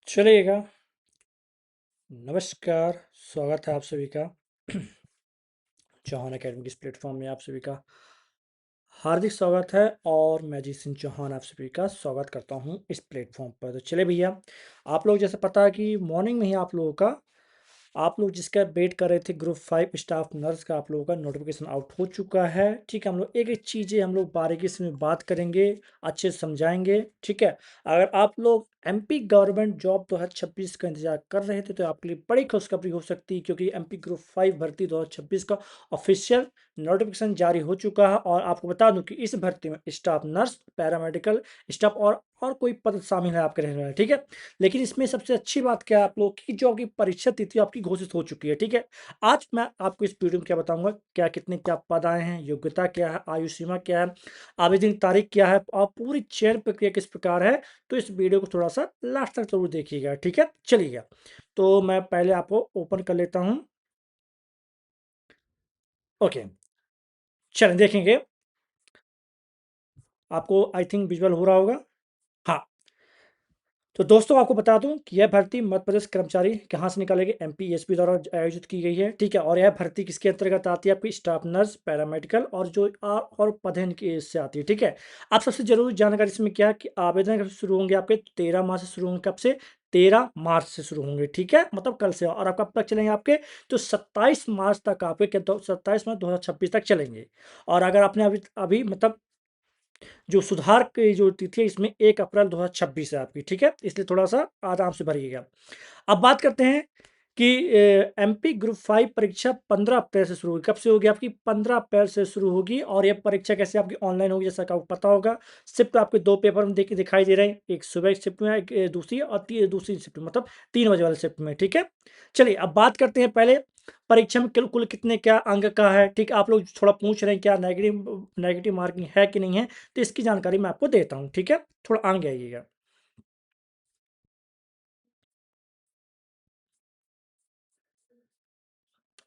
चलिएगा। नमस्कार, स्वागत है आप सभी का चौहान अकेडमी के इस प्लेटफॉर्म में आप सभी का हार्दिक स्वागत है और मैं अजीत सिंह चौहान आप सभी का स्वागत करता हूं इस प्लेटफॉर्म पर। तो चले भैया, आप लोग जैसे पता है कि मॉर्निंग में ही आप लोग जिसका वेट कर रहे थे ग्रुप 5 स्टाफ नर्स का, आप लोगों का नोटिफिकेशन आउट हो चुका है। ठीक है, हम लोग एक एक चीज़ें हम लोग बारीकी से बात करेंगे, अच्छे से समझाएंगे। ठीक है, अगर आप लोग एमपी गवर्नमेंट जॉब 2026 का इंतजार कर रहे थे तो आपके लिए बड़ी खुशखबरी हो सकती है, क्योंकि एमपी ग्रुप 5 भर्ती 2026 का ऑफिशियल नोटिफिकेशन जारी हो चुका है। और आपको बता दूं कि इस भर्ती में स्टाफ नर्स, पैरामेडिकल स्टाफ और कोई पद शामिल है आपके रहने वाले। ठीक है, लेकिन इसमें सबसे अच्छी बात क्या है, आप लोग की जो आपकी परीक्षा तिथि आपकी घोषित हो चुकी है। ठीक है, आज मैं आपको इस वीडियो में क्या बताऊंगा, क्या कितने क्या पद आए हैं, योग्यता क्या है, आयु सीमा क्या है, आवेदन की तारीख क्या है और पूरी चयन प्रक्रिया किस प्रकार है। तो इस वीडियो को थोड़ा सा लास्ट तक जरूर देखिएगा। ठीक है, चलिएगा। तो मैं पहले आपको ओपन कर लेता हूं। ओके, चलें देखेंगे। आपको आई थिंक विजुअल हो रहा होगा। हाँ, तो दोस्तों आपको बता दूं कि यह भर्ती मध्य प्रदेश कर्मचारी कहाँ से निकालेगी, एमपीएसपी द्वारा आयोजित की गई है। ठीक है, और यह भर्ती किसके अंतर्गत आती है, आपकी स्टाफ नर्स, पैरामेडिकल और जो और पद है इनकी इससे आती है। ठीक है, आप सबसे जरूरी जानकारी इसमें क्या है कि आवेदन कब से शुरू होंगे, आपके 13 मार्च से शुरू होंगे। कब से? 13 मार्च से शुरू होंगे। ठीक है, मतलब कल से। और आप कब तक चलेंगे आपके? तो 27 मार्च तक आपके 27 मार्च 2026 तक चलेंगे। और अगर आपने अभी अभी मतलब जो सुधार की जो तिथि है इसमें 1 अप्रैल 2026 है आपकी। ठीक है, इसलिए थोड़ा सा आराम से भरिएगा। अब बात करते हैं कि एमपी ग्रुप 5 परीक्षा 15 अप्रैल से शुरू होगी। कब से होगी आपकी? 15 अप्रैल से शुरू होगी। और ये परीक्षा कैसे आपकी ऑनलाइन होगी, जैसा कि आपको पता होगा। शिफ्ट आपके दो पेपर में देखिए दिखाई दे रहे हैं, एक सुबह की शिफ्ट में, एक दूसरी और दूसरी शिफ्ट में, मतलब 3 बजे वाले शिफ्ट में। ठीक है, चलिए अब बात करते हैं पहले परीक्षा में कुल कुल कितने क्या अंक का है। ठीक, आप लोग थोड़ा पूछ रहे हैं क्या नेगेटिव नेगेटिव मार्किंग है कि नहीं है, तो इसकी जानकारी मैं आपको देता हूँ। ठीक है, थोड़ा आगे आइएगा।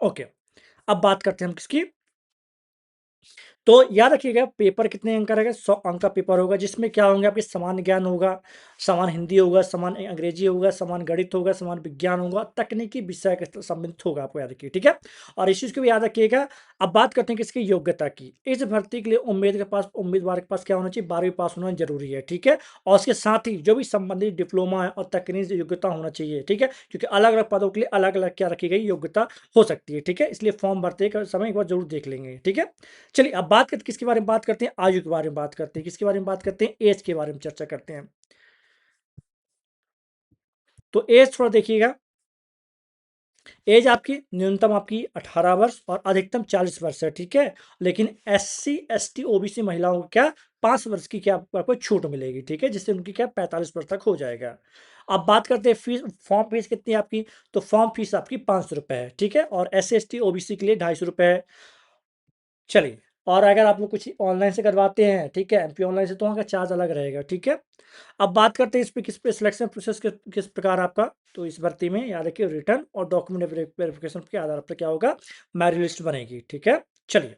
ओके, अब बात करते हैं हम किसकी। तो याद रखिएगा पेपर कितने अंक का रहेगा, 100 अंक का पेपर होगा, जिसमें क्या होंगे आपके समान ज्ञान होगा, समान हिंदी होगा, समान अंग्रेजी होगा, समान गणित होगा, समान विज्ञान होगा, तकनीकी विषय के संबंधित होगा, आपको याद रखिए। ठीक है, और इस चीज को भी याद रखिएगा। अब बात करते हैं किसकी योग्यता की। इस भर्ती के लिए उम्मीदवार के पास क्या होना चाहिए, 12वीं पास होना जरूरी है। ठीक है, और उसके साथ ही जो भी संबंधित डिप्लोमा है और तकनीकी योग्यता होना चाहिए। ठीक है, क्योंकि अलग अलग पदों के लिए अलग अलग क्या रखी गई योग्यता हो सकती है। ठीक है, इसलिए फॉर्म भरते के समय एक बार जरूर देख लेंगे। ठीक है, चलिए अब बात करते किसके बारे में बात करते हैं, आयु के बारे में बात करते हैं। किसके बारे में बात करते हैं? एज के बारे में चर्चा करते हैं। तो एज थोड़ा देखिएगा। एज आपकी न्यूनतम आपकी 18 वर्ष और अधिकतम 40 वर्ष है। ठीक है, लेकिन एससी एसटी ओबीसी महिलाओं को क्या 5 वर्ष की क्या आपको छूट मिलेगी। ठीक है, जिससे उनकी क्या 45 वर्ष तक हो जाएगा। अब बात करते हैं फीस, फॉर्म फीस कितनी है आपकी। तो फॉर्म फीस आपकी 500 रुपये है। ठीक है, और S C S T OBC के लिए 250 रुपये है। चलिए, और अगर आप लोग कुछ ऑनलाइन से करवाते हैं, ठीक है, एमपी ऑनलाइन से, तो वहाँ का चार्ज अलग रहेगा। ठीक है, अब बात करते हैं इस पे किस पे सिलेक्शन प्रोसेस किस प्रकार आपका। तो इस भर्ती में याद रखिए रिटर्न और डॉक्यूमेंट वेरिफिकेशन के आधार पर क्या होगा, मेरिट लिस्ट बनेगी। ठीक है, चलिए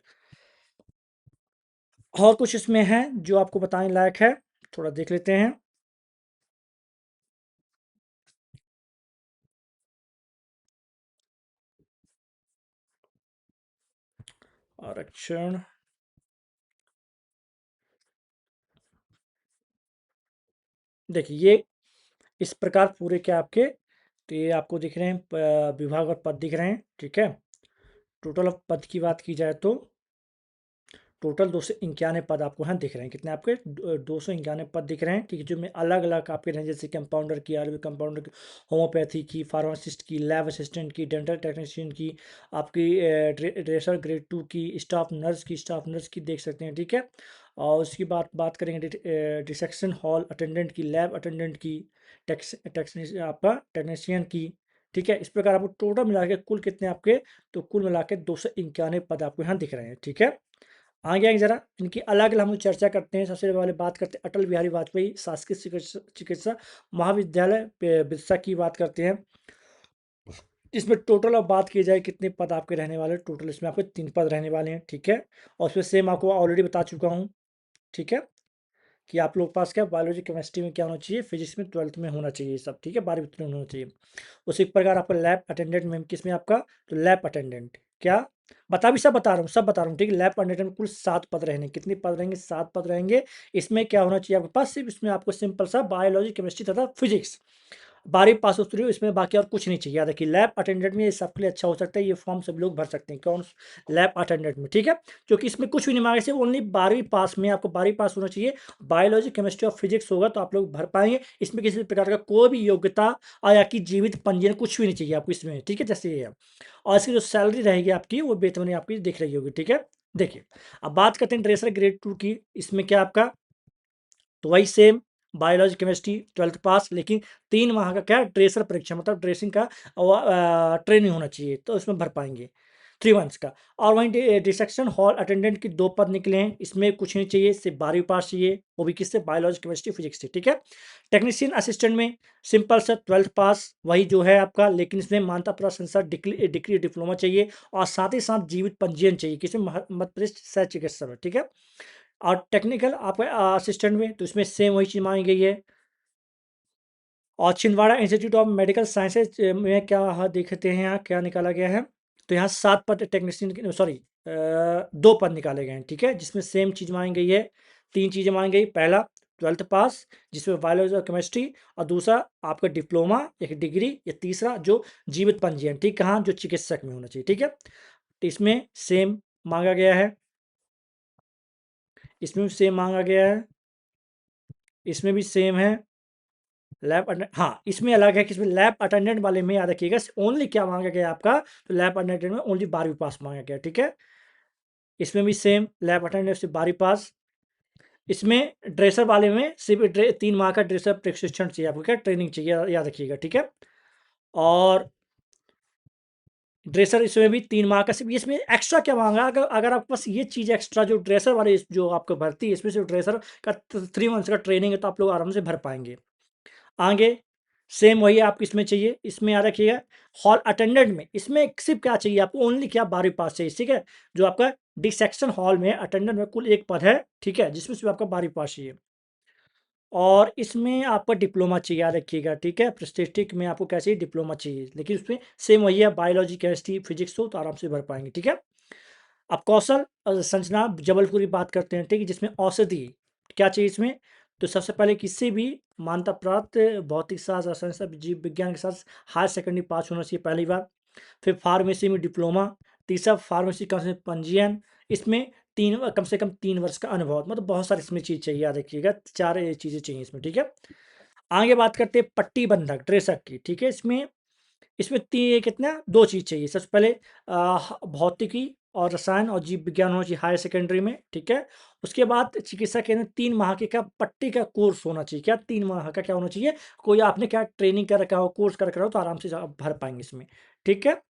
और कुछ इसमें है जो आपको बताने लायक है, थोड़ा देख लेते हैं। आरक्षण, देखिए ये इस प्रकार पूरे क्या आपके, तो ये आपको दिख रहे हैं विभाग और पद दिख रहे हैं। ठीक है, टोटल ऑफ पद की बात की जाए तो टोटल 291 पद आपको यहाँ दिख रहे हैं। कितने आपके 291 पद दिख रहे हैं। ठीक है, जो में अलग अलग आपके हैं, जैसे कंपाउंडर की, आयुर्वेद कंपाउंडर की, होम्योपैथी की, फार्मासिस्ट की, लैब असिस्टेंट की, डेंटल टेक्नीशियन की, आपकी ड्रेसर ग्रेड 2 की, स्टाफ नर्स की देख सकते हैं। ठीक है, और उसकी बात बात करेंगे डिसेक्शन हॉल अटेंडेंट की, लैब अटेंडेंट की, आपका टेक्नीशियन की। ठीक है, इस प्रकार आपको टोटल मिला के कुल कितने आपके, तो कुल मिला के 291 पद आपको यहाँ दिख रहे हैं। ठीक है, आगे आगे जरा इनकी अलग अलग हम लोग चर्चा करते हैं। सबसे पहले बात करते हैं अटल बिहारी वाजपेयी शासकीय चिकित्सा महाविद्यालय बिरसा की बात करते हैं। इसमें टोटल अब बात की जाए कितने पद आपके रहने वाले, टोटल इसमें आपके 3 पद रहने वाले हैं। ठीक है, और उसमें सेम आपको ऑलरेडी बता चुका हूँ। ठीक है, कि आप लोग के पास क्या बायोलॉजी केमिस्ट्री में क्या होना चाहिए, फिजिक्स में 12th में होना चाहिए ये सब, ठीक है, 12वीं उत्तीर्ण होना चाहिए। उसी प्रकार आपका लैब अटेंडेंट में किस में आपका, तो लैब अटेंडेंट क्या सब बता रहा हूँ, सब बता रहा हूँ, ठीक है। लैब अटेंडेंट में कुल 7 पद रहेंगे, कितने पद रहेंगे, 7 पद रहेंगे। इसमें क्या होना चाहिए आपके पास, सिर्फ इसमें आपको सिंपल सा बायोलॉजी केमिस्ट्री तथा फिजिक्स 12वीं पास उत्तीर्ण हो, इसमें बाकी और कुछ नहीं चाहिए। याद रखिए लैब अटेंडेंट में ये सबके लिए अच्छा हो सकता है, ये फॉर्म सब लोग भर सकते हैं, कौन, लैब अटेंडेंट में, ठीक है। क्योंकि इसमें कुछ भी नहीं मांगे, सिर्फ ओनली 12वीं पास में, आपको 12वीं पास होना चाहिए। बायोलॉजी केमिस्ट्री और फिजिक्स होगा तो आप लोग भर पाएंगे। इसमें किसी प्रकार का कोई भी योग्यता या कि जीवित पंजीयन कुछ भी नहीं चाहिए आपको इसमें, ठीक है, जैसे ये है। और इसकी जो सैलरी रहेगी आपकी, वो वेतन आपकी दिख रही होगी, ठीक है। देखिए अब बात करते हैं ड्रेसर ग्रेड 2 की। इसमें क्या आपका, तो वही सेम बायोलॉजी केमिस्ट्री 12th पास, लेकिन 3 माह का क्या ड्रेसर परीक्षा, मतलब ड्रेसिंग का ट्रेनिंग होना चाहिए, तो इसमें भर पाएंगे 3 मंथ्स का। और वहीं डिसेक्शन हॉल अटेंडेंट की 2 पद निकले हैं, इसमें कुछ नहीं चाहिए, सिर्फ 12वीं पास चाहिए, वो भी किससे, बायोलॉजी केमिस्ट्री फिजिक्स से, ठीक है। टेक्नीशियन असिस्टेंट में सिंपल सा 12th पास वही जो है आपका, लेकिन इसमें मान्यता प्राप्त संस्थान डिग्री डिग्री डिप्लोमा चाहिए, और साथ ही साथ जीवित पंजीयन चाहिए, किसमें, मध्य प्रदेश सह चिकित्सा में, ठीक है। और टेक्निकल आपका असिस्टेंट में, तो इसमें सेम वही चीज़ मांगी गई है। और Chhindwara institute of medical sciences में क्या देखते हैं यहाँ क्या निकाला गया है, तो यहाँ 7 पद टेक्नीशियन, सॉरी 2 पद निकाले गए हैं, ठीक है, जिसमें सेम चीज़ मांगी गई है। 3 चीज़ें मांगी गई, पहला 12th पास जिसमें बायोलॉजी और केमिस्ट्री, और दूसरा आपका डिप्लोमा एक डिग्री, या तीसरा जो जीवित पंजीयन, ठीक, कहाँ, जो चिकित्सक में होना चाहिए, ठीक है। तो इसमें सेम मांगा गया है, इसमें भी सेम मांगा गया है, इसमें भी सेम है। लैब अटेंडेंट, हाँ इसमें अलग है कि इसमें लैब अटेंडेंट वाले में याद रखिएगा ओनली क्या मांगा गया आपका, तो लैब अटेंडेंट में ओनली 12वीं पास मांगा गया, ठीक है। इसमें भी सेम लैब अटेंडेंट से 12वीं पास। इसमें ड्रेसर वाले में सिर्फ 3 माह का ड्रेसर प्रशिक्षण चाहिए आपको, क्या ट्रेनिंग चाहिए, याद रखिएगा, ठीक है। और ड्रेसर इसमें भी 3 माह का, सिर्फ इसमें एक्स्ट्रा क्या मांगा, अगर अगर आपके पास ये चीज़ एक्स्ट्रा जो ड्रेसर वाले जो आपको भर्ती है, इसमें सिर्फ ड्रेसर का 3 मंथ्स का ट्रेनिंग है, तो आप लोग आराम से भर पाएंगे। आगे सेम वही आपको इसमें चाहिए, इसमें याद रखिएगा। हॉल अटेंडेंट में इसमें सिर्फ क्या चाहिए आपको, ओनली क्या 12वीं पास चाहिए, ठीक है। जो आपका डिसेक्शन हॉल में अटेंडेंट में कुल 1 पद है, ठीक है, जिसमें सिर्फ आपका 12वीं पास चाहिए। और इसमें आपका डिप्लोमा चाहिए, याद रखिएगा, ठीक है। प्रेस्टिस्टिक में आपको क्या चाहिए, डिप्लोमा चाहिए, लेकिन उसमें सेम वही है, बायोलॉजी केमिस्ट्री फिजिक्स हो तो आराम से भर पाएंगे, ठीक है। अब कौशल संरचना जबलपुर की बात करते हैं, ठीक है, जिसमें औषधि क्या चाहिए इसमें, तो सबसे पहले किसी भी मान्यता प्राप्त भौतिक शास्त्र रसायन शास्त्र जीव विज्ञान के साथ हायर सेकेंडरी पास होना चाहिए पहली बार। फिर फार्मेसी में डिप्लोमा, तीसरा फार्मेसी का पंजीयन, इसमें कम से कम 3 वर्ष का अनुभव, मतलब बहुत सारी इसमें चीज़ चाहिए, याद रखिएगा 4 चीज़ें चाहिए इसमें, ठीक है। आगे बात करते हैं पट्टी बंधक ड्रेसक की, ठीक है। इसमें इसमें कितना 2 चीज़ चाहिए, सबसे पहले भौतिकी और रसायन और जीव विज्ञान होना चाहिए हायर सेकेंडरी में, ठीक है। उसके बाद चिकित्सा के अंदर 3 माह के क्या पट्टी का कोर्स होना चाहिए, क्या 3 माह का क्या होना चाहिए, कोई आपने क्या ट्रेनिंग कर रखा हो, कोर्स कर रखा हो, तो आराम से आप भर पाएंगे इसमें, ठीक है।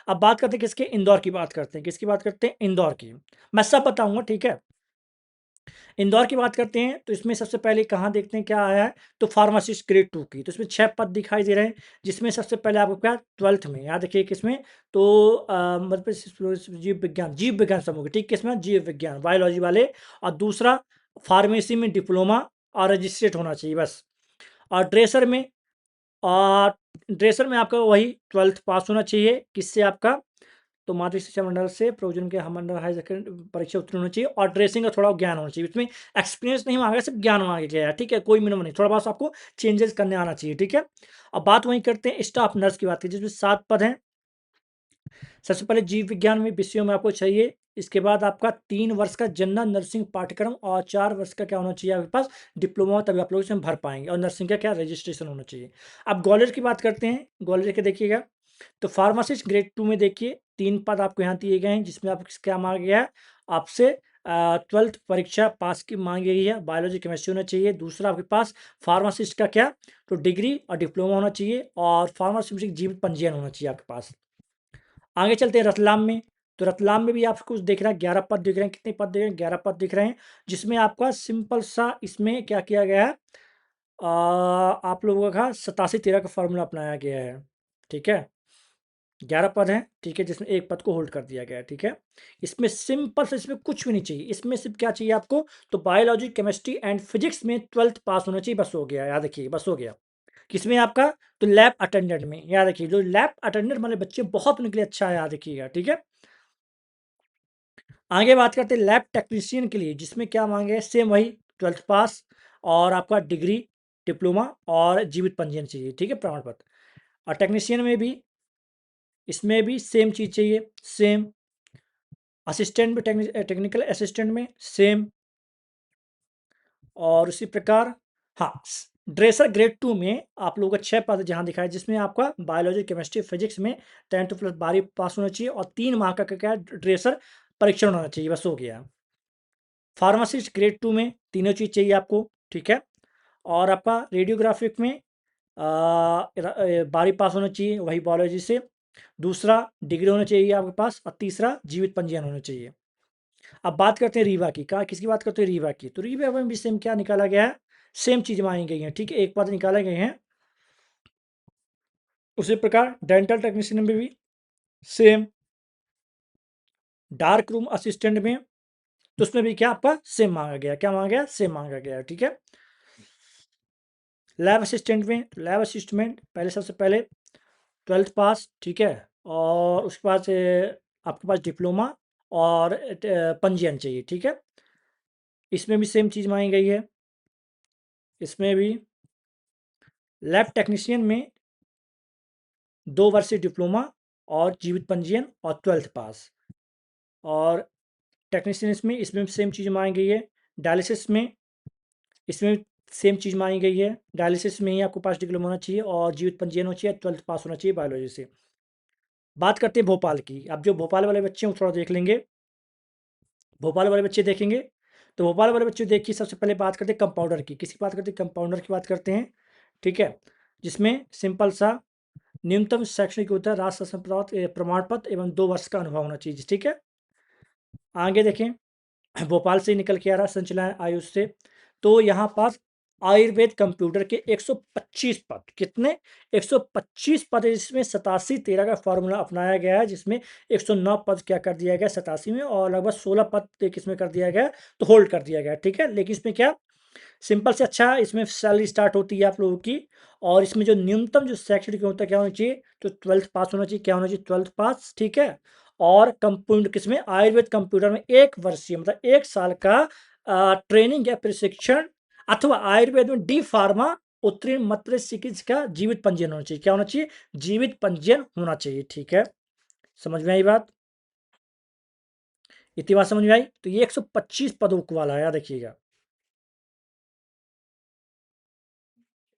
अब बात करते हैं किसके, इंदौर की बात करते हैं, किसकी बात करते हैं, इंदौर की। मैं सब बताऊंगा, ठीक है। इंदौर की बात करते हैं तो इसमें सबसे पहले कहाँ देखते हैं क्या आया है, तो फार्मासिस्ट ग्रेड 2 की, तो इसमें 6 पद दिखाई दे रहे हैं, जिसमें सबसे पहले आपको क्या 12th में, याद रखिए किसमें, तो मतलब जीव विज्ञान समूह, ठीक, किसमें, जीव विज्ञान बायोलॉजी वाले। और दूसरा फार्मेसी में डिप्लोमा और रजिस्ट्रेट होना चाहिए बस। और और ड्रेसर में आपका वही 12th पास होना चाहिए, किससे आपका, तो माध्यमिक शिक्षा मंडल से प्रोविजन के मंडल हाई सेकेंडरी परीक्षा उत्तीर्ण होना चाहिए, और ड्रेसिंग का थोड़ा ज्ञान होना चाहिए, इसमें एक्सपीरियंस नहीं मांगा, सिर्फ ज्ञान मांगा गया है, ठीक है, कोई मिनिमम नहीं, थोड़ा बहुत आपको चेंजेस करने आना चाहिए, ठीक है। अब बात वहीं करते हैं स्टाफ नर्स की बात की, जिसमें 7 पद हैं। सबसे पहले जीव विज्ञान में विषयों में आपको चाहिए, इसके बाद आपका 3 वर्ष का जनरल नर्सिंग पाठ्यक्रम, और 4 वर्ष का क्या होना चाहिए आपके पास, डिप्लोमा, तभी आप लोग इसमें भर पाएंगे, और नर्सिंग का क्या रजिस्ट्रेशन होना चाहिए। अब ग्वालियर की बात करते हैं, ग्वालियर के देखिएगा, तो फार्मासिस्ट ग्रेड 2 में देखिए 3 पद आपको यहाँ दिए गए हैं, जिसमें आप क्या मांगा गया है आपसे, 12th परीक्षा पास की मांगी गई है, बायोलॉजी केमिस्ट्री होना चाहिए। दूसरा आपके पास फार्मासिस्ट का क्या, तो डिग्री और डिप्लोमा होना चाहिए, और फार्मास्यूटिकल जीवित पंजीयन होना चाहिए आपके पास। आगे चलते हैं रतलाम में, तो रतलाम में भी आपको कुछ दिख रहा है, 11 पद दिख रहे हैं, कितने पद दिख रहे हैं, 11 पद दिख रहे हैं, जिसमें आपका सिंपल सा इसमें क्या किया गया है, आप लोगों का 87-13 का फॉर्मूला अपनाया गया है, ठीक है। 11 पद हैं, ठीक है, जिसमें एक पद को होल्ड कर दिया गया है, ठीक है। इसमें सिंपल से, इसमें कुछ भी नहीं चाहिए, इसमें सिर्फ क्या चाहिए आपको, तो बायोलॉजी, केमिस्ट्री एंड फिजिक्स में 12th पास होना चाहिए, बस हो गया, याद रखिए, बस हो गया। किसमें आपका, तो लैब अटेंडेंट में, याद रखिए, जो लैब अटेंडेंट वाले बच्चे बहुत उनके लिए अच्छा है, याद रखिएगा, ठीक है। आगे बात करते हैं लैब टेक्नीशियन के लिए, जिसमें क्या मांगे, सेम वही 12th पास और आपका डिग्री, डिप्लोमा और जीवित पंजीयन चाहिए, ठीक है, प्रमाण पत्र। और टेक्नीशियन में भी, इसमें भी सेम चीज़ चाहिए, सेम। असिस्टेंट में, टेक्निकल असिस्टेंट में सेम। और उसी प्रकार, हाँ, ड्रेसर ग्रेड 2 में आप लोगों का 6 पद जहाँ दिखा है, जिसमें आपका बायोलॉजी, केमिस्ट्री, फिजिक्स में 10th प्लस 12 पास होना चाहिए और 3 माह का क्या है, ड्रेसर परीक्षण होना चाहिए, बस हो गया। फार्मासिस्ट ग्रेड 2 में तीनों चीज़ चाहिए आपको, ठीक है। और आपका रेडियोग्राफिक में 12 पास होना चाहिए, वही बायोलॉजी से। दूसरा, डिग्री होना चाहिए आपके पास, और तीसरा जीवित पंजीयन होना चाहिए। अब बात करते हैं रीवा की, कहा किसकी बात करते हैं, रीवा की। तो रीवा में भी सेम क्या निकाला गया है, सेम चीज मांगी गई है, ठीक है, एक पद निकाले गए हैं। उसी प्रकार डेंटल टेक्नीशियन में भी सेम। डार्क रूम असिस्टेंट में, तो उसमें भी क्या आपका सेम मांगा गया, क्या मांगा गया, सेम मांगा गया, ठीक है। लैब असिस्टेंट में, लैब असिस्टेंट पहले, सबसे पहले 12th पास, ठीक है। और उसके बाद आपके पास डिप्लोमा और पंजीयन चाहिए, ठीक है। इसमें भी सेम चीज़ मांगी गई है। इसमें भी लैब टेक्नीशियन में 2 वर्षीय डिप्लोमा और जीवित पंजीयन और 12th पास। और टेक्नीशियन इसमें भी सेम चीज़ मांगी गई है। डायलिसिस में, इसमें सेम चीज़ मांगी गई है। डायलिसिस में ही आपको पास डिप्लोमा होना चाहिए और जीवित पंजीयन होना चाहिए, 12th पास होना चाहिए बायोलॉजी से। बात करते हैं भोपाल की। अब जो भोपाल वाले बच्चे हैं वो थोड़ा देख लेंगे। भोपाल वाले बच्चे देखेंगे, तो भोपाल वाले बच्चे देखिए, सबसे पहले बात करते हैं कंपाउंडर की। किसकी बात करते हैं, कंपाउंडर की बात करते हैं, ठीक है। जिसमें सिंपल सा न्यूनतम शैक्षणिक योग्यता, राष्ट्र शासन प्राप्त प्रमाण पत्र एवं 2 वर्ष का अनुभव होना चाहिए, ठीक है। आगे देखें, भोपाल से निकल के आ रहा संचालन आयुष से, तो यहाँ पास आयुर्वेद कंप्यूटर के 125 पद, कितने, 125 पद है, जिसमें 87-13 का फॉर्मूला अपनाया गया है, जिसमें 109 पद क्या कर दिया गया 87 में, और लगभग 16 पद किसमें कर दिया गया, तो होल्ड कर दिया गया, ठीक है। लेकिन इसमें क्या, सिंपल से अच्छा, इसमें सैलरी स्टार्ट होती है आप लोगों की। और इसमें जो न्यूनतम जो शैक्षणिक योग्यता क्या होनी चाहिए, तो 12th पास होना चाहिए, क्या होना चाहिए, 12th पास, ठीक है। और कंप्यूटर किसमें, आयुर्वेद कंप्यूटर में 1 वर्षीय, मतलब 1 साल का ट्रेनिंग या प्रशिक्षण, अथवा आयुर्वेद में डी फार्मा उत्तीर्ण मत्र चिकित्सा का जीवित पंजीयन होना चाहिए, क्या होना चाहिए, जीवित पंजीयन होना चाहिए, ठीक है। समझ में आई बात, इतनी बात समझ में आई। तो ये 125 पदों वाला है, याद रखिएगा।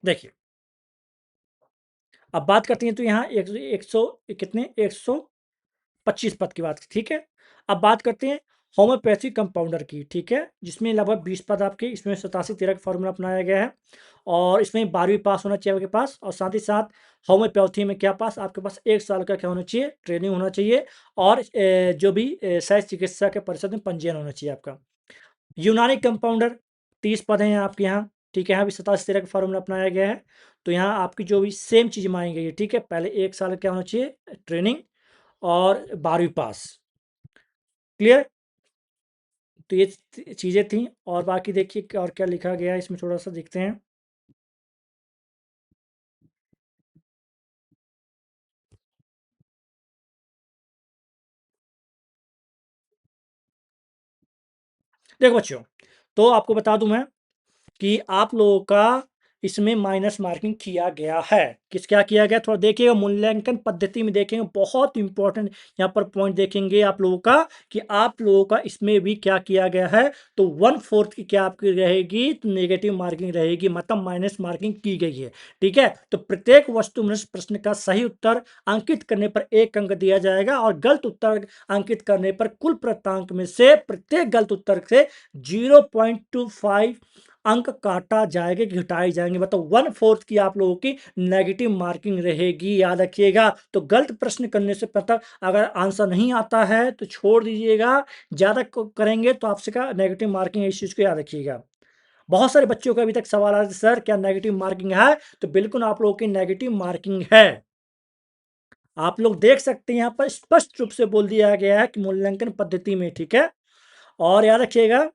देखिए, अब बात करते हैं, तो यहाँ एक सौ कितने, 125 पद की बात, ठीक है। अब बात करते हैं होम्योपैथी कंपाउंडर की, ठीक है, जिसमें लगभग 20 पद आपके, इसमें 87-13 का फॉर्मूला अपनाया गया है। और इसमें 12वीं पास होना चाहिए आपके पास, और साथ ही साथ होम्योपैथी में क्या पास, आपके पास 1 साल का क्या होना चाहिए, ट्रेनिंग होना चाहिए। और जो भी शायद चिकित्सा के परिषद में पंजीयन होना चाहिए आपका। यूनानी कंपाउंडर 30 पद हैं आपके यहाँ, ठीक है। यहाँ भी 87-13 का फॉर्मूला अपनाया गया है। तो यहाँ आपकी जो भी सेम चीज़ मांगी गई है, ठीक है। पहले 1 साल क्या होना चाहिए, ट्रेनिंग, और 12वीं पास, क्लियर। तो ये चीज़ें थी, और बाकी देखिए और क्या लिखा गया है, इसमें थोड़ा सा देखते हैं। देखो बच्चों, तो आपको बता दूं मैं कि आप लोगों का इसमें माइनस मार्किंग किया गया है। क्या किया गया, थोड़ा देखिएगा, मूल्यांकन पद्धति में देखेंगे, बहुत इंपॉर्टेंट यहाँ पर पॉइंट देखेंगे आप लोगों का, कि आप लोगों का इसमें भी क्या किया गया है, तो 1/4 की क्या आपकी रहेगी, तो नेगेटिव मार्किंग रहेगी, मतलब माइनस मार्किंग की गई है, ठीक है। तो प्रत्येक वस्तुनिष्ठ प्रश्न का सही उत्तर अंकित करने पर 1 अंक दिया जाएगा, और गलत उत्तर अंकित करने पर कुल प्राप्तांक में से प्रत्येक गलत उत्तर से 0.25 अंक काटा जाएगा, घटाए जाएंगे, मतलब 1/4 की आप लोगों की नेगेटिव मार्किंग रहेगी, याद रखिएगा। तो गलत प्रश्न करने से पता, अगर आंसर नहीं आता है तो छोड़ दीजिएगा, ज्यादा करेंगे तो आपसे का नेगेटिव मार्किंग है, इस चीज को याद रखिएगा। बहुत सारे बच्चों का अभी तक सवाल आ रहा है, सर क्या नेगेटिव मार्किंग है, तो बिल्कुल आप लोगों की नेगेटिव मार्किंग है। आप लोग देख सकते हैं यहाँ पर स्पष्ट रूप से बोल दिया गया है कि मूल्यांकन पद्धति में, ठीक है। और याद रखिएगा,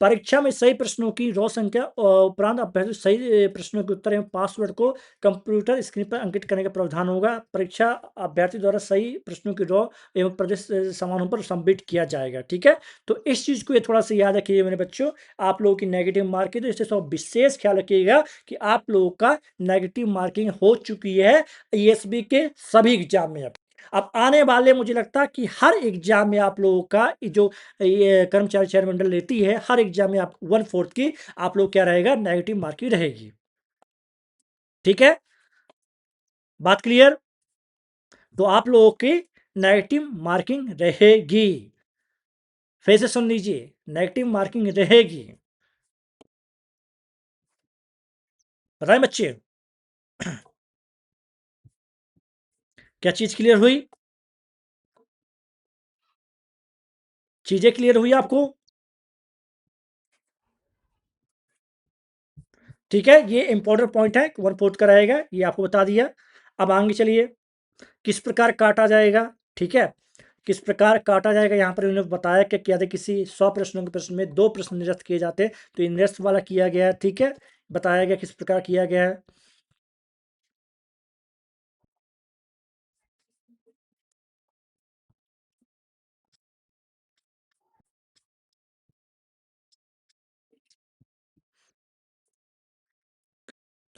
परीक्षा में सही प्रश्नों की रॉ संख्या उपरांत अभ्यर्थी सही प्रश्नों के उत्तर एवं पासवर्ड को कंप्यूटर स्क्रीन पर अंकित करने का प्रावधान होगा। परीक्षा अभ्यर्थी द्वारा सही प्रश्नों की रॉ एवं प्रदेश समानों पर सबमिट किया जाएगा, ठीक है। तो इस चीज को ये थोड़ा सा याद रखिए मेरे बच्चों, आप लोगों की नेगेटिव मार्किंग, तो इससे सब विशेष ख्याल रखिएगा कि आप लोगों का नेगेटिव मार्किंग हो चुकी है ईएसबी के सभी एग्जाम में। अब आने वाले मुझे लगता है कि हर एग्जाम में आप लोगों का जो ये कर्मचारी चयन मंडल लेती है, हर एग्जाम में आप 1/4 की आप लोग क्या रहेगा, नेगेटिव मार्किंग रहेगी, ठीक है। बात क्लियर? तो आप लोगों की नेगेटिव मार्किंग रहेगी, फिर से सुन लीजिए, नेगेटिव मार्किंग रहेगी। बताएं बच्चे, क्या चीज क्लियर हुई? चीजें क्लियर हुई आपको? ठीक है, ये इंपॉर्टेंट पॉइंट है, 1/4 का रहेगा, ये आपको बता दिया। अब आगे चलिए, किस प्रकार काटा जाएगा, ठीक है। किस प्रकार काटा जाएगा, यहाँ पर इन्होंने बताया कि क्या किसी 100 प्रश्नों के प्रश्न में 2 प्रश्न निरस्त किए जाते हैं, तो ये निरस्त वाला किया गया है, ठीक है। बताया गया किस प्रकार किया गया है।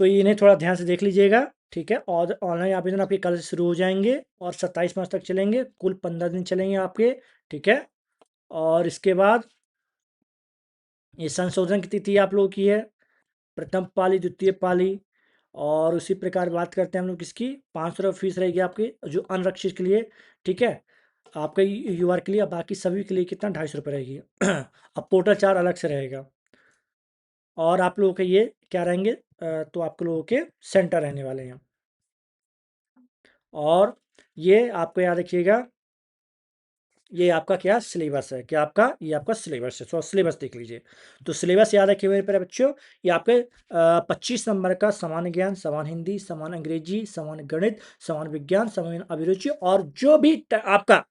तो ये इन्हें थोड़ा ध्यान से देख लीजिएगा, ठीक है। और ऑनलाइन आवेदन आपके कल से शुरू हो जाएंगे और 27 मार्च तक चलेंगे, कुल 15 दिन चलेंगे आपके, ठीक है। और इसके बाद ये संशोधन की तिथि आप लोगों की है, प्रथम पाली, द्वितीय पाली। और उसी प्रकार बात करते हैं हम लोग किसकी, 500 फीस रहेगी आपकी जो अनरक्षित के लिए, ठीक है। आपके यूआर के लिए, बाकी सभी के लिए कितना, 250 रहेगी। अब पोर्टल चार्ज अलग से रहेगा। और आप लोगों के ये क्या रहेंगे, तो आप लोगों के सेंटर रहने वाले हैं। और ये आपको याद रखिएगा, ये आपका क्या सिलेबस है, क्या आपका, ये आपका सिलेबस है, तो सिलेबस देख लीजिए। तो सिलेबस याद रखिए मेरे प्यारे बच्चों, ये आपके 25 नंबर का समान ज्ञान, समान हिंदी, समान अंग्रेजी, समान गणित, समान विज्ञान, समान अभिरुचि, और जो भी आपका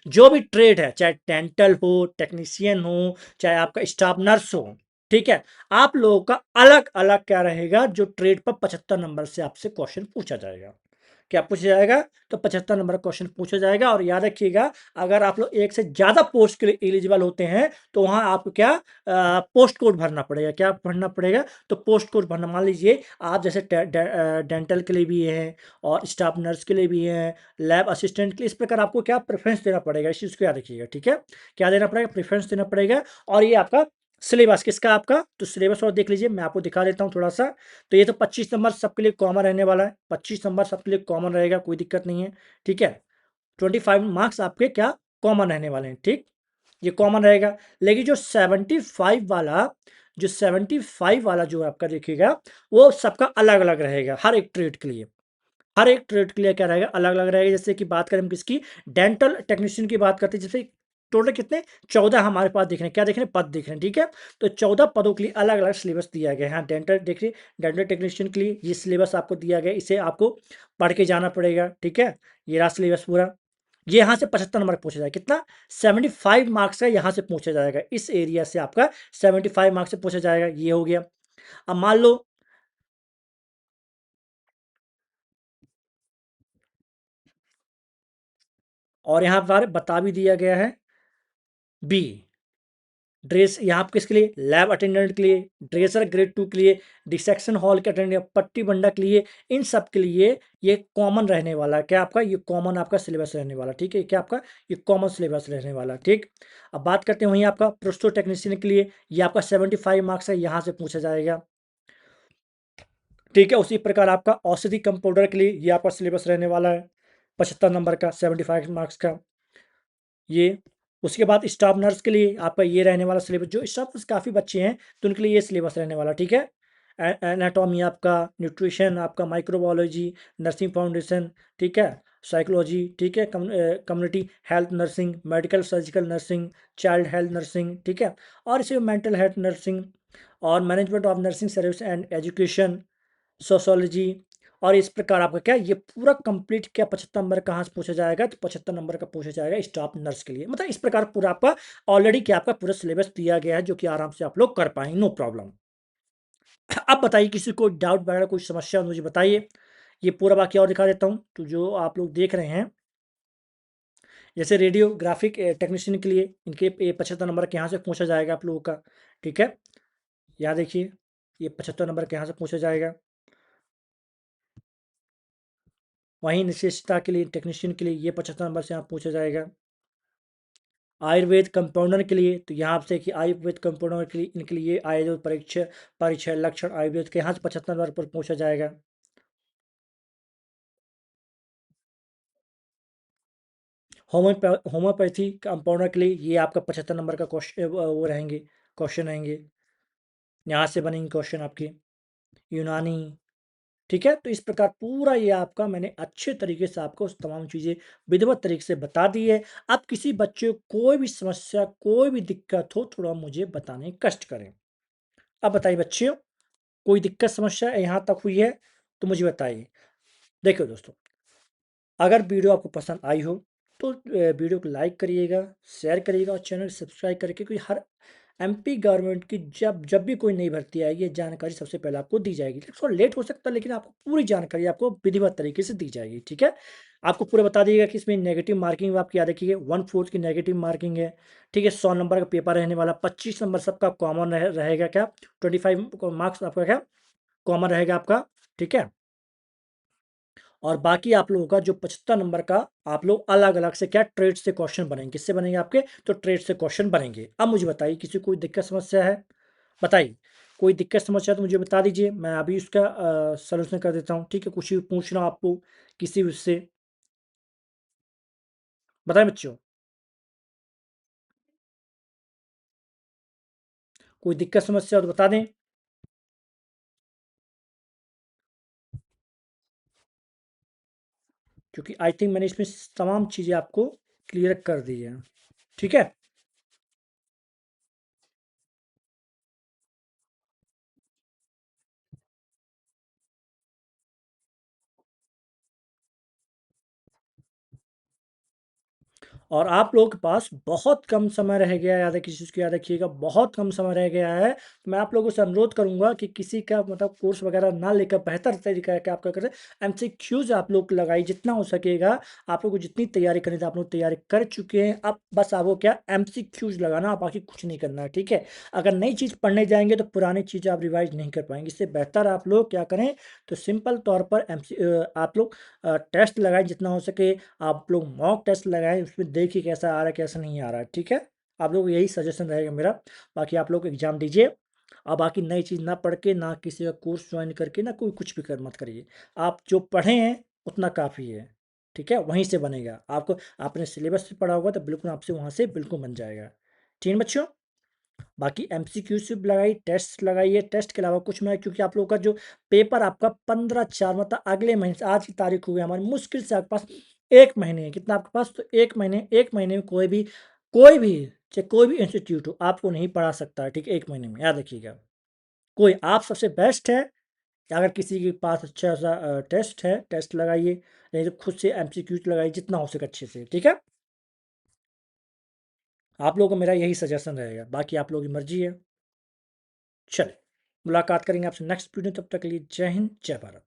जो भी ट्रेड है, चाहे डेंटल हो, टेक्नीशियन हो, चाहे आपका स्टाफ नर्स हो, ठीक है। आप लोगों का अलग अलग क्या रहेगा, जो ट्रेड पर 75 नंबर से आपसे क्वेश्चन पूछा जाएगा। क्या पूछा जाएगा, तो 75 नंबर का क्वेश्चन पूछा जाएगा। और याद रखिएगा, अगर आप लोग एक से ज्यादा पोस्ट के लिए एलिजिबल होते हैं, तो वहां आपको क्या पोस्ट कोड भरना पड़ेगा, क्या भरना पड़ेगा, तो पोस्ट कोड भरना। मान लीजिए आप जैसे डेंटल के लिए भी है, और स्टाफ नर्स के लिए भी है, लैब असिस्टेंट के लिए, इस प्रकार आपको क्या प्रेफरेंस देना पड़ेगा, इस चीज को याद रखिएगा, ठीक है। क्या देना पड़ेगा, प्रेफरेंस देना पड़ेगा। और ये आपका सिलेबस किसका, आपका, तो सिलेबस और देख लीजिए, मैं आपको दिखा देता हूँ थोड़ा सा। तो ये तो 25 नंबर सबके लिए कॉमन रहने वाला है, 25 नंबर सबके लिए कॉमन रहेगा, कोई दिक्कत नहीं है, ठीक है। 25 मार्क्स आपके क्या कॉमन रहने वाले हैं, ठीक, ये कॉमन रहेगा। लेकिन जो 75 वाला, जो 75 वाला जो आपका देखिएगा, वो सबका अलग अलग रहेगा, हर एक ट्रेड के लिए, हर एक ट्रेड के लिए क्या रहेगा, अलग अलग रहेगा। जैसे कि बात करें हम किसकी, डेंटल टेक्नीशियन की बात करते हैं, जैसे टोटल कितने, 14 हमारे पास दिख रहे हैं, क्या दिख रहे हैं, पद दिख रहे हैं, ठीक है। तो 14 पदों के लिए अलग अलग सिलेबस दिया गया है। हाँ, डेंटल देखिए, डेंटल टेक्नीशियन के लिए ये सिलेबस आपको दिया गया है, इसे आपको पढ़ के जाना पड़ेगा, ठीक है। ये रहा सिलेबस पूरा। ये यहाँ से 75 नंबर पूछा जाएगा, कितना, 75 मार्क्स का यहाँ से पूछा जाएगा, इस एरिया से आपका 75 मार्क्स से पूछा जाएगा, ये हो गया। अब मान लो, और यहाँ पर बता भी दिया गया है, बी ड्रेस यहाँ पे किसके लिए, लैब अटेंडेंट के लिए, ड्रेसर ग्रेड 2 के लिए, डिसेक्शन हॉल के अटेंडेंट, पट्टी बंडा के लिए, इन सब के लिए ये कॉमन रहने वाला है, क्या आपका, ये कॉमन आपका सिलेबस रहने वाला, ठीक है। क्या आपका ये कॉमन सिलेबस रहने वाला, ठीक। अब बात करते हैं वहीं आपका प्रोस्टो टेक्नीशियन के लिए, ये आपका 75 मार्क्स है, यहाँ से पूछा जाएगा, ठीक है। उसी प्रकार आपका औषधि कंपाउंडर के लिए ये आपका सिलेबस रहने वाला है, 75 नंबर का, 75 मार्क्स का, ये। उसके बाद स्टाफ नर्स के लिए आपका ये रहने वाला सिलेबस, जो स्टाफ नर्स काफ़ी बच्चे हैं तो उनके लिए ये सिलेबस रहने वाला, ठीक है। एनाटॉमी आपका, न्यूट्रिशन आपका, माइक्रोबायोलॉजी, नर्सिंग फाउंडेशन, ठीक है, साइकोलॉजी, ठीक है, community health nursing, medical surgical nursing, child health nursing, ठीक है। और इसे मेंटल हेल्थ नर्सिंग, और management of nursing service and education, sociology, और इस प्रकार आपका क्या ये पूरा कंप्लीट क्या 75 नंबर कहाँ से पूछा जाएगा, तो 75 नंबर का पूछा जाएगा स्टाफ नर्स के लिए। मतलब इस प्रकार पूरा आपका ऑलरेडी क्या आपका पूरा सिलेबस दिया गया है, जो कि आराम से आप लोग कर पाएंगे, नो प्रॉब्लम। अब बताइए किसी को डाउट वगैरह कोई समस्या हो मुझे बताइए। ये पूरा बाकी और दिखा देता हूँ, तो जो आप लोग देख रहे हैं जैसे रेडियोग्राफिक टेक्नीशियन के लिए इनके ये 75 नंबर के यहाँ से पूछा जाएगा आप लोगों का। ठीक है, यहाँ देखिए ये 75 नंबर के यहाँ से पूछा जाएगा। वहीं निश्चितता के लिए टेक्नीशियन के लिए ये 75 नंबर से यहाँ पूछा जाएगा। आयुर्वेद कंपाउंडर के लिए तो यहाँ से कि आयुर्वेद कंपाउंडर के लिए इनके लिए आयुर्वेद परीक्षा परिचय लक्षण आयुर्वेद के यहाँ से 75 नंबर पर पूछा जाएगा। होम्योपैथी कंपाउंडर के लिए ये आपका 75 नंबर का क्वेश्चन वो रहेंगे, क्वेश्चन रहेंगे, यहाँ से बनेंगे क्वेश्चन आपके। यूनानी, ठीक है, तो इस प्रकार पूरा ये आपका मैंने अच्छे तरीके से आपको तमाम चीज़ें विधिवत तरीके से बता दी है। अब किसी बच्चे को कोई भी समस्या कोई भी दिक्कत हो थोड़ा मुझे बताने कष्ट करें। अब बताइए बच्चियों, कोई दिक्कत समस्या यहाँ तक हुई है तो मुझे बताइए। देखो दोस्तों, अगर वीडियो आपको पसंद आई हो तो वीडियो को लाइक करिएगा, शेयर करिएगा और चैनल सब्सक्राइब करके, क्योंकि हर एमपी गवर्नमेंट की जब जब भी कोई नई भर्ती आएगी ये जानकारी सबसे पहले आपको दी जाएगी। थोड़ा लेट हो सकता है लेकिन आपको पूरी जानकारी आपको विधिवत तरीके से दी जाएगी। ठीक है, आपको पूरा बता दिएगा कि इसमें नेगेटिव मार्किंग आपकी याद रखिए 1/4 की नेगेटिव मार्किंग है। ठीक है, 100 नंबर का पेपर रहने वाला, 25 नंबर सबका कॉमन रहेगा, क्या 25 मार्क्स आपका क्या कॉमन रहेगा आपका। ठीक है, और बाकी आप लोगों का जो 75 नंबर का आप लोग अलग अलग से क्या ट्रेड से क्वेश्चन बनेंगे, किससे बनेंगे आपके, तो ट्रेड से क्वेश्चन बनेंगे। अब मुझे बताइए किसी को कोई दिक्कत समस्या है, बताइए कोई दिक्कत समस्या है तो मुझे बता दीजिए, मैं अभी उसका सलूशन कर देता हूँ। ठीक है, कुछ भी पूछना आपको किसी उससे, बताएं बच्चों, कोई दिक्कत समस्या हो तो बता दें, क्योंकि आई थिंक मैंने इसमें तमाम चीज़ें आपको क्लियर कर दी है। ठीक है, और आप लोगों के पास बहुत कम समय रह गया है, याद है किसी चीज़ को याद रखिएगा, बहुत कम समय रह गया है। तो मैं आप लोगों से अनुरोध करूंगा कि किसी का मतलब कोर्स वगैरह ना लेकर बेहतर तरीका है कि आप क्या करें, एमसीक्यूज आप लोग लगाइए जितना हो सकेगा। आप लोग को जितनी तैयारी करनी थी आप लोग तैयारी कर चुके हैं, अब बस आपको क्या एमसीक्यूज लगाना, बाकी कुछ नहीं करना है। ठीक है, अगर नई चीज़ पढ़ने जाएंगे तो पुरानी चीज़ आप रिवाइज नहीं कर पाएंगे। इससे बेहतर आप लोग क्या करें, तो सिंपल तौर पर आप लोग टेस्ट लगाएं जितना हो सके। आप लोग मॉक टेस्ट लगाएं, उसमें देखिए कैसा आ रहा है कैसा नहीं आ रहा है। ठीक है, आप लोग यही सजेशन रहेगा मेरा। बाकी आप लोग एग्जाम दीजिए, और बाकी नई चीज़ ना पढ़ के ना किसी का कोर्स ज्वाइन करके ना कोई कुछ भी कर मत करिए। आप जो पढ़े हैं उतना काफ़ी है। ठीक है, वहीं से बनेगा, आपको आपने सिलेबस से पढ़ा होगा तो बिल्कुल आपसे वहाँ से बिल्कुल बन जाएगा। ठीक है बच्चों, बाकी एमसीक्यू से लगाइए, टेस्ट लगाइए, टेस्ट के अलावा कुछ में, क्योंकि आप लोगों का जो पेपर आपका 15/4 मतलब अगले महीने से, आज की तारीख हो गई हमारी, मुश्किल से आपके पास एक महीने है, कितना आपके पास, तो एक महीने में कोई भी चाहे कोई भी इंस्टीट्यूट हो आपको नहीं पढ़ा सकता है। ठीक है, एक महीने में याद रखिएगा, कोई आप सबसे बेस्ट है। अगर किसी के पास अच्छा सा टेस्ट है, टेस्ट लगाइए, नहीं तो खुद से एमसीक्यूज लगाइए जितना हो सके अच्छे से। ठीक है, आप लोगों को मेरा यही सजेशन रहेगा, बाकी आप लोगों की मर्जी है। चलिए, मुलाकात करेंगे आपसे नेक्स्ट वीडियो, तब तक के लिए जय हिंद जय भारत।